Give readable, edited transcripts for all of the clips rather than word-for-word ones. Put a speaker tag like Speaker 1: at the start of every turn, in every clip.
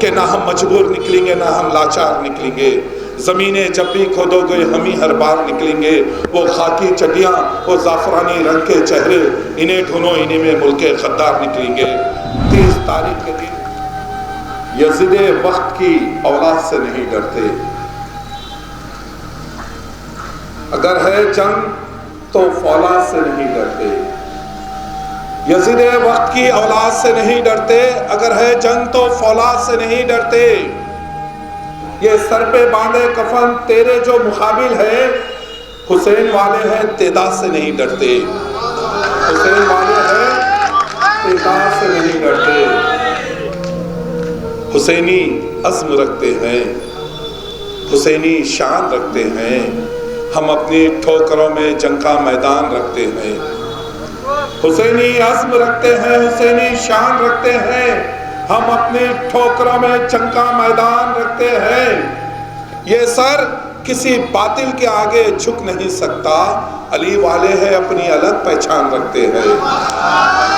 Speaker 1: کہ نہ ہم مجبور نکلیں گے نہ ہم لاچار نکلیں گے. زمینیں جب بھی کھودو گے ہم ہی ہر بار نکلیں گے. وہ خاکی چڈیاں وہ زعفرانی رنگ کے چہرے انہیں ڈھونو انہیں میں ملک غدار نکلیں گے. 30 تاریخ کے دن یزید وقت کی اولاد سے نہیں ڈرتے. اگر ہے جنگ تو فولاد سے نہیں ڈرتے. یزید وقت کی اولاد سے نہیں ڈرتے. اگر ہے جنگ تو فولاد سے نہیں ڈرتے. یہ سر پہ باندھے کفن تیرے جو مقابل ہے حسین والے ہیں تعداد سے نہیں ڈرتے. حسین والے ہیں تعداد سے نہیں ڈرتے. حسینی عزم رکھتے ہیں حسینی شان رکھتے ہیں. ہم اپنی ٹھوکروں میں جنگ کا میدان رکھتے ہیں. حسینی عزم رکھتے ہیں حسینی شان رکھتے ہیں. ہم اپنی ٹھوکروں میں جنگ کا میدان رکھتے ہیں. یہ سر کسی باطل کے آگے جھک نہیں سکتا. علی والے ہیں اپنی الگ پہچان رکھتے ہیں.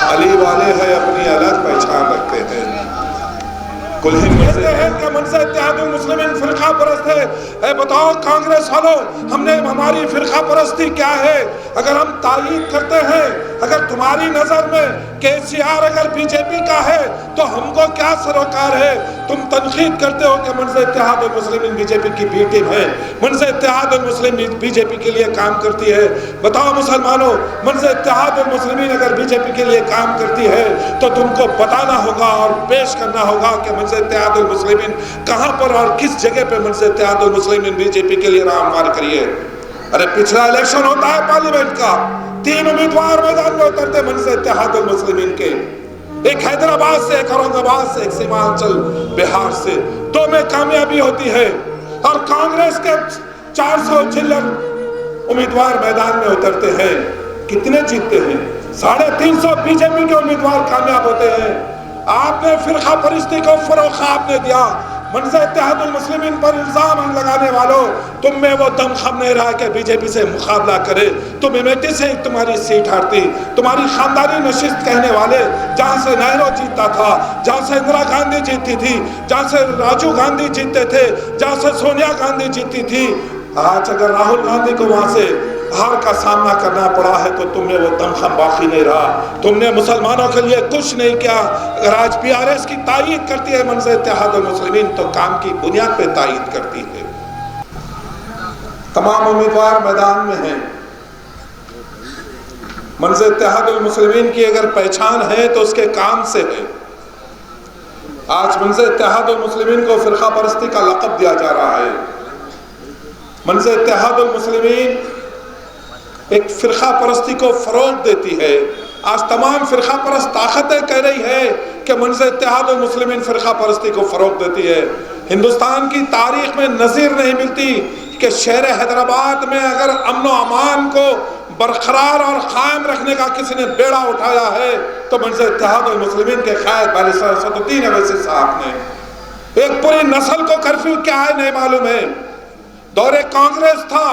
Speaker 1: علی والے ہیں اپنی الگ پہچان رکھتے ہیں. کہتے ہیں کہ منصب اتحاد المسلمین فرقہ پرست ہے. اے بتاؤ کانگریس والوں ہم نے ہماری فرقہ پرستی کیا ہے؟ اگر ہم تائید کرتے ہیں اگر تمہاری نظر میں KCR اگر بی جے پی کا ہے تو ہم کو کیا سروکار ہے؟ تم تنقید کرتے ہو کہ منصب اتحاد المسلمین بی جے پی کی بی ٹیم ہے. منصب اتحاد المسلمین بی جے پی کے لیے کام کرتی ہے. بتاؤ مسلمانوں منصب اتحاد المسلمین اگر بی جے پی کے لیے کام کرتی ہے تو تم کو بتانا ہوگا اور پیش کرنا ہوگا کہ منصب اتحاد المسلمین کہاں پر اور کس جگہ پہ منصب اتحاد المسلمین بی جے پی کے لیے راہ ہموار کریے. ارے پچھلا الیکشن ہوتا ہے پارلیمنٹ کا 3 امیدوار میدان میں اترتے منصب اتحاد المسلمین کے. ایک حیدرآباد سے ایک اورنگ آباد سے ایک سیمانچل بہار سے 2 میں کامیابی ہوتی ہے. اور کانگریس کے 400 چلر امیدوار میدان میں اترتے ہیں. کتنے جیتتے ہیں؟ 350 بی جے پی کے امیدوار کامیاب ہوتے ہیں. آپ نے فرقہ پرستی کو فروغ آپ نے دیا. منصب اتحاد المسلمین پر الزام لگانے والوں تم میں وہ دم خم نہیں رہا کہ بی جے پی سے مقابلہ کرے. تم امیٹھی سے تمہاری سیٹ ہارتی. تمہاری خاندانی نشست کہنے والے جہاں سے نہرو جیتتا تھا جہاں سے اندرا گاندھی جیتتی تھی جہاں سے راجیو گاندھی جیتتے تھے جہاں سے سونیا گاندھی جیتتی تھی آج اگر راہل گاندھی کو وہاں سے ہار کا سامنا کرنا پڑا ہے تو تم میں وہ دمخم باقی نہیں رہا. تم نے مسلمانوں کے لیے کچھ نہیں کیا. اگر آج PRS کی تائید کرتی ہے منصب اتحاد المسلمین تو کام کی بنیاد پہ تائید کرتی ہے. تمام امیدوار میدان میں ہیں. منصب اتحاد المسلمین کی اگر پہچان ہے تو اس کے کام سے ہے. آج منصب اتحاد المسلمین کو فرقہ پرستی کا لقب دیا جا رہا ہے. منصب اتحاد المسلمین ایک فرقہ پرستی کو فروغ دیتی ہے. آج تمام فرقہ پرست طاقتیں کہہ رہی ہے کہ منصب اتحاد المسلمین فرقہ پرستی کو فروغ دیتی ہے. ہندوستان کی تاریخ میں نظیر نہیں ملتی کہ شہر حیدرآباد میں اگر امن و امان کو برقرار اور قائم رکھنے کا کسی نے بیڑا اٹھایا ہے تو منصب اتحاد المسلمین کے قائد بارسٹر اسد الدین اویسی صاحب نے. ایک پوری نسل کو کرفیو کیا ہے نہیں معلوم ہے. دور کانگریس تھا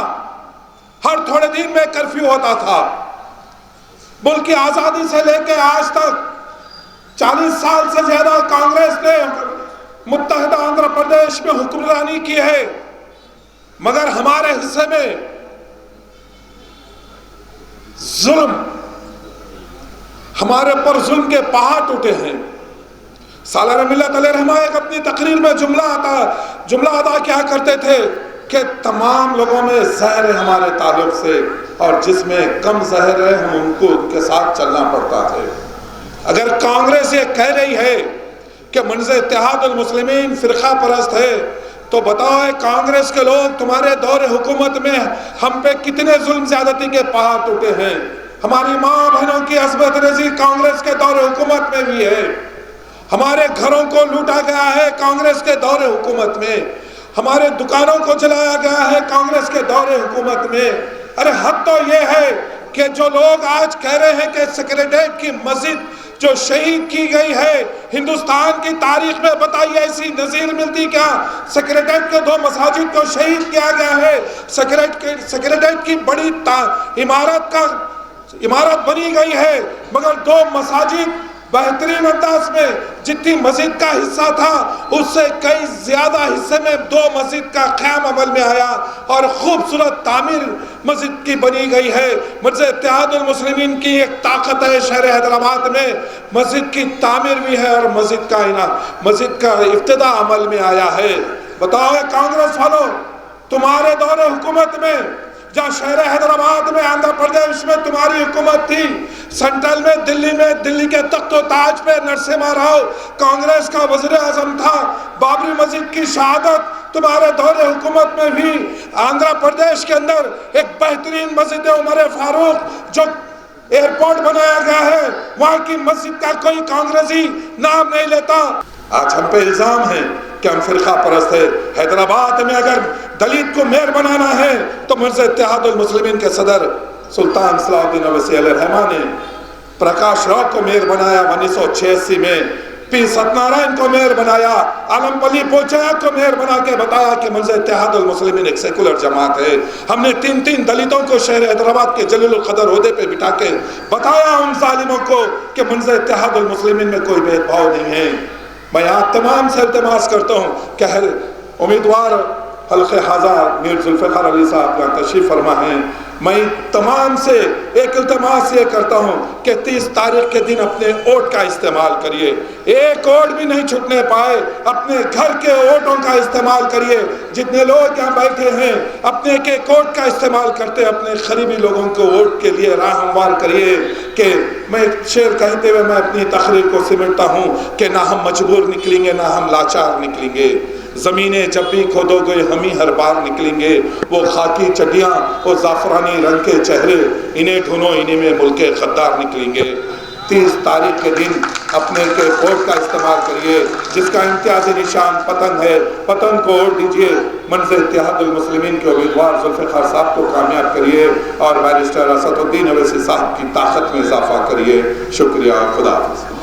Speaker 1: ہر تھوڑے دن میں کرفیو ہوتا تھا. ملک کی آزادی سے لے کے آج تک 40 سال سے زیادہ کانگریس نے متحدہ آندھرا پردیش میں حکمرانی کی ہے مگر ہمارے حصے میں ظلم ہمارے پر ظلم کے پہاڑ ٹوٹے ہیں. سالار ملت علیہ رحمہ ایک اپنی تقریر میں جملہ ادا کیا کرتے تھے کہ تمام لوگوں میں زہر ہے ہمارے تعلق سے اور جس میں کم زہر ہے ہم ان کو کے ساتھ چلنا پڑتا ہے. اگر کانگریس یہ کہہ رہی ہے کہ منصب اتحاد المسلمین فرقہ پرست ہے تو بتاؤ کانگریس کے لوگ تمہارے دور حکومت میں ہم پہ کتنے ظلم زیادتی کے پہاڑ ٹوٹے ہیں. ہماری ماں بہنوں کی عصمت ریزی کانگریس کے دور حکومت میں بھی ہے. ہمارے گھروں کو لوٹا گیا ہے کانگریس کے دور حکومت میں. ہمارے دکانوں کو جلایا گیا ہے کانگریس کے دور حکومت میں. ارے حد تو یہ ہے کہ جو لوگ آج کہہ رہے ہیں کہ سیکریٹریٹ کی مسجد جو شہید کی گئی ہے ہندوستان کی تاریخ میں بتائیے ایسی نظیر ملتی کیا؟ سیکریٹریٹ کے 2 مساجد کو شہید کیا گیا ہے. سیکریٹریٹ کی بڑی عمارت بنی گئی ہے مگر 2 مساجد بہترین انداز میں جتنی مسجد کا حصہ تھا اس سے کئی زیادہ حصے میں 2 مسجد کا قیام عمل میں آیا اور خوبصورت تعمیر مسجد کی بنی گئی ہے۔ مرکز اتحاد المسلمین کی ایک طاقت ہے شہر حیدرآباد میں، مسجد کی تعمیر بھی ہے اور مسجد کا افتتاح عمل میں آیا ہے۔ بتاؤ کانگریس والوں، تمہارے دور حکومت میں جہاں شہر حیدرآباد میں آندھرا پردیش میں تمہاری حکومت تھی، سینٹرل میں دلی کے تخت و تاج پہ نرسمہا راؤ کانگریس کا وزیر اعظم تھا۔ بابری مسجد کی شہادت تمہارے دور حکومت میں بھی آندھرا پردیش کے اندر ایک بہترین مسجد عمر فاروق جو ایئرپورٹ بنایا گیا ہے، وہاں کی مسجد کا کوئی کانگریسی نام نہیں لیتا۔ آج ہم پہ الزام ہے کہ ہم فرقہ پرست ہے۔ حیدرآباد میں اگر دلت کو میئر بنانا ہے تو مرکز اتحاد المسلمین کے صدر سلطان صلاح الدین اویسی علیہ الرحمہ نے پرکاش راؤ کو میئر بنایا 1986 میں، پی ستنارائن کو میئر بنایا، عالم پلی پوچایا کو میئر بنا کے بتایا کہ مرکز اتحاد المسلمین ایک سیکولر جماعت ہے۔ ہم نے 3 دلتوں کو شہر حیدرآباد کے جلیل القدر عہدے پہ بٹھا کے بتایا ان ظالموں کو کہ مرکز اتحاد المسلمین میں کوئی بھید بھاؤ نہیں ہے۔ میں آپ تمام سے التماس کرتا ہوں کہ امیدوار حلقہ ہزار میر ذوالفقار علی صاحب کا تشریف فرما ہیں، میں تمام سے ایک التماس یہ کرتا ہوں کہ 30 تاریخ کے دن اپنے ووٹ کا استعمال کریے، ایک ووٹ بھی نہیں چھٹنے پائے، اپنے گھر کے ووٹوں کا استعمال کریے۔ جتنے لوگ یہاں بیٹھے ہیں اپنے ایک ووٹ کا استعمال کرتے اپنے قریبی لوگوں کو ووٹ کے لیے راہ ہموار کریے۔ کہ میں ایک شعر کہتے ہوئے میں اپنی تقریر کو سمیٹتا ہوں کہ نہ ہم مجبور نکلیں گے نہ ہم لاچار نکلیں گے، زمینیں جب بھی کھودو گے ہم ہی ہر بار نکلیں گے، وہ خاکی چڈیاں وہ زعفرانی رنگ کے چہرے انہیں ڈھونو انہیں میں ملک غدار نکلیں گے۔ 30 تاریخ کے دن اپنے کے ووٹ کا استعمال کریے جس کا امتیازی نشان پتنگ ہے، پتنگ کو ووٹ دیجئے، مرکز اتحاد المسلمین کے امیدوار ذوالفقار صاحب کو کامیاب کریے اور بیرسٹر اسد الدین اویسی صاحب کی طاقت میں اضافہ کریے۔ شکریہ، خدا حافظ۔